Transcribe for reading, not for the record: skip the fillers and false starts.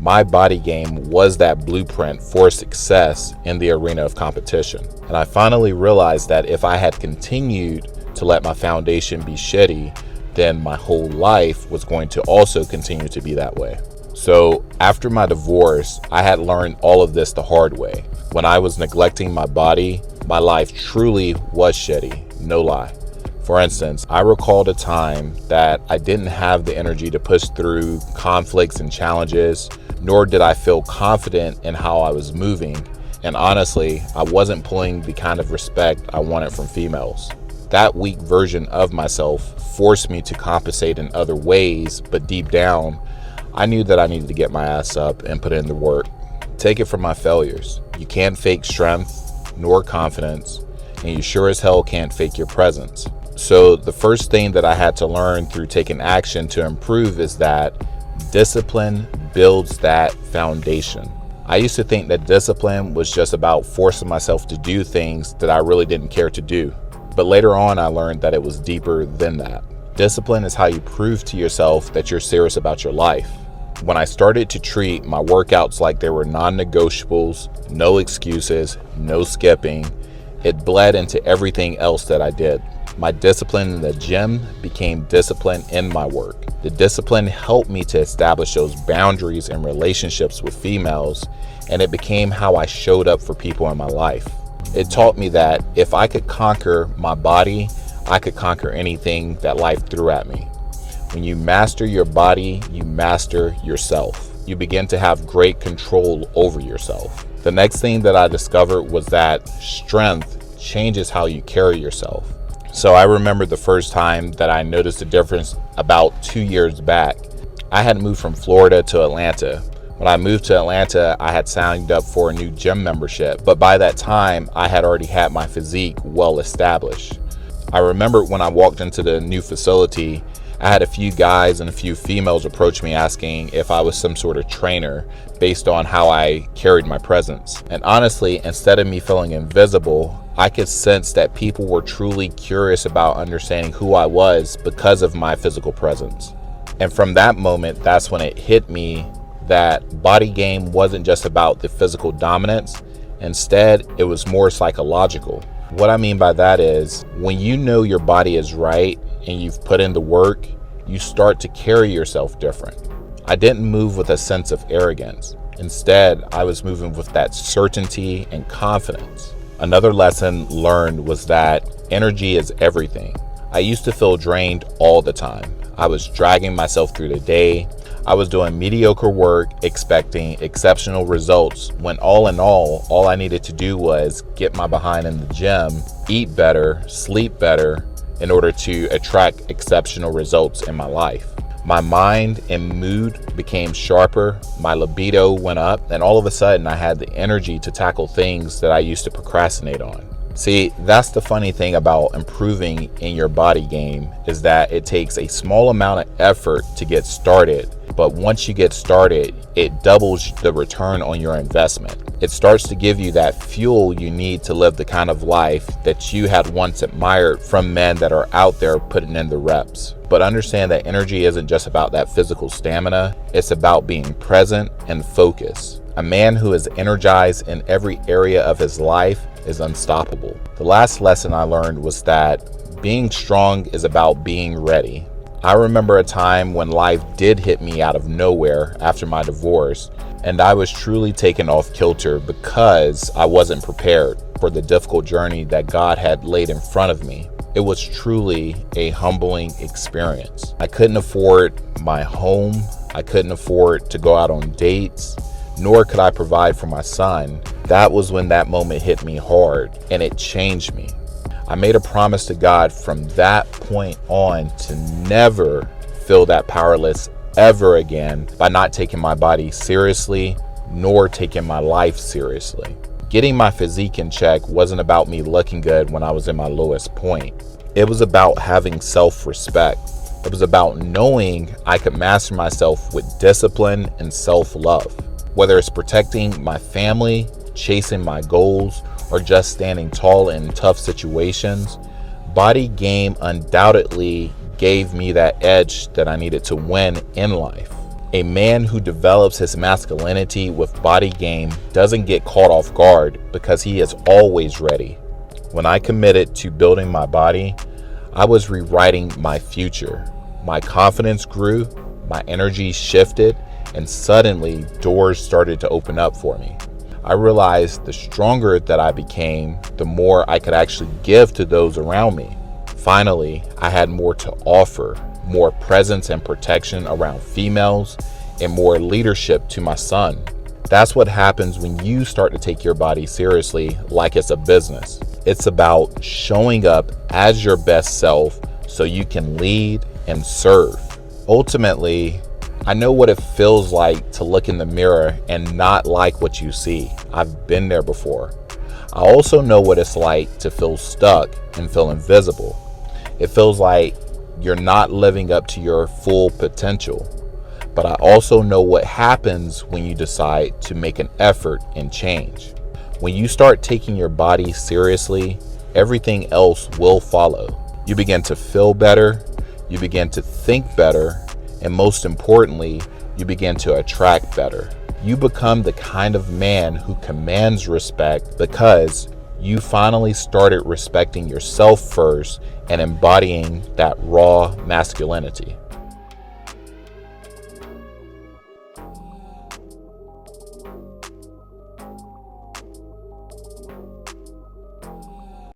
My body game was that blueprint for success in the arena of competition. And I finally realized that if I had continued to let my foundation be shitty, then my whole life was going to also continue to be that way. So after my divorce, I had learned all of this the hard way. When I was neglecting my body, my life truly was shitty, no lie. For instance, I recalled a time that I didn't have the energy to push through conflicts and challenges, nor did I feel confident in how I was moving. And honestly, I wasn't pulling the kind of respect I wanted from females. That weak version of myself forced me to compensate in other ways, but deep down, I knew that I needed to get my ass up and put in the work. Take it from my failures. You can't fake strength nor confidence, and you sure as hell can't fake your presence. So the first thing that I had to learn through taking action to improve is that discipline builds that foundation. I used to think that discipline was just about forcing myself to do things that I really didn't care to do. But later on, I learned that it was deeper than that. Discipline is how you prove to yourself that you're serious about your life. When I started to treat my workouts like they were non-negotiables, no excuses, no skipping, it bled into everything else that I did. My discipline in the gym became discipline in my work. The discipline helped me to establish those boundaries in relationships with females, and it became how I showed up for people in my life. It taught me that if I could conquer my body, I could conquer anything that life threw at me. When you master your body, you master yourself. You begin to have great control over yourself. The next thing that I discovered was that strength changes how you carry yourself. So I remember the first time that I noticed a difference about 2 years back. I had moved from Florida to Atlanta. When I moved to Atlanta, I had signed up for a new gym membership, but by that time, I had already had my physique well established. I remember when I walked into the new facility, I had a few guys and a few females approach me asking if I was some sort of trainer based on how I carried my presence. And honestly, instead of me feeling invisible, I could sense that people were truly curious about understanding who I was because of my physical presence. And from that moment, that's when it hit me that body game wasn't just about the physical dominance. Instead, it was more psychological. What I mean by that is, when you know your body is right and you've put in the work, you start to carry yourself different. I didn't move with a sense of arrogance. Instead, I was moving with that certainty and confidence. Another lesson learned was that energy is everything. I used to feel drained all the time. I was dragging myself through the day. I was doing mediocre work, expecting exceptional results, when all in all I needed to do was get my behind in the gym, eat better, sleep better, in order to attract exceptional results in my life. My mind and mood became sharper, my libido went up, and all of a sudden I had the energy to tackle things that I used to procrastinate on. See, that's the funny thing about improving in your body game, is that it takes a small amount of effort to get started, but once you get started, it doubles the return on your investment. It starts to give you that fuel you need to live the kind of life that you had once admired from men that are out there putting in the reps. But understand that energy isn't just about that physical stamina, it's about being present and focused. A man who is energized in every area of his life is unstoppable. The last lesson I learned was that being strong is about being ready. I remember a time when life did hit me out of nowhere after my divorce, and I was truly taken off kilter because I wasn't prepared for the difficult journey that God had laid in front of me. It was truly a humbling experience. I couldn't afford my home. I couldn't afford to go out on dates, nor could I provide for my son. That was when that moment hit me hard, and it changed me. I made a promise to God from that point on to never feel that powerless ever again by not taking my body seriously, nor taking my life seriously. Getting my physique in check wasn't about me looking good when I was in my lowest point. It was about having self-respect. It was about knowing I could master myself with discipline and self-love. Whether it's protecting my family, chasing my goals, or just standing tall in tough situations, body game undoubtedly gave me that edge that I needed to win in life. A man who develops his masculinity with body game doesn't get caught off guard because he is always ready. When I committed to building my body, I was rewriting my future. My confidence grew, my energy shifted, and suddenly doors started to open up for me. I realized the stronger that I became, the more I could actually give to those around me. Finally, I had more to offer, more presence and protection around females, and more leadership to my son. That's what happens when you start to take your body seriously like it's a business. It's about showing up as your best self so you can lead and serve. Ultimately, I know what it feels like to look in the mirror and not like what you see. I've been there before. I also know what it's like to feel stuck and feel invisible. It feels like you're not living up to your full potential. But I also know what happens when you decide to make an effort and change. When you start taking your body seriously, everything else will follow. You begin to feel better, you begin to think better, and most importantly, you begin to attract better. You become the kind of man who commands respect because you finally started respecting yourself first and embodying that raw masculinity.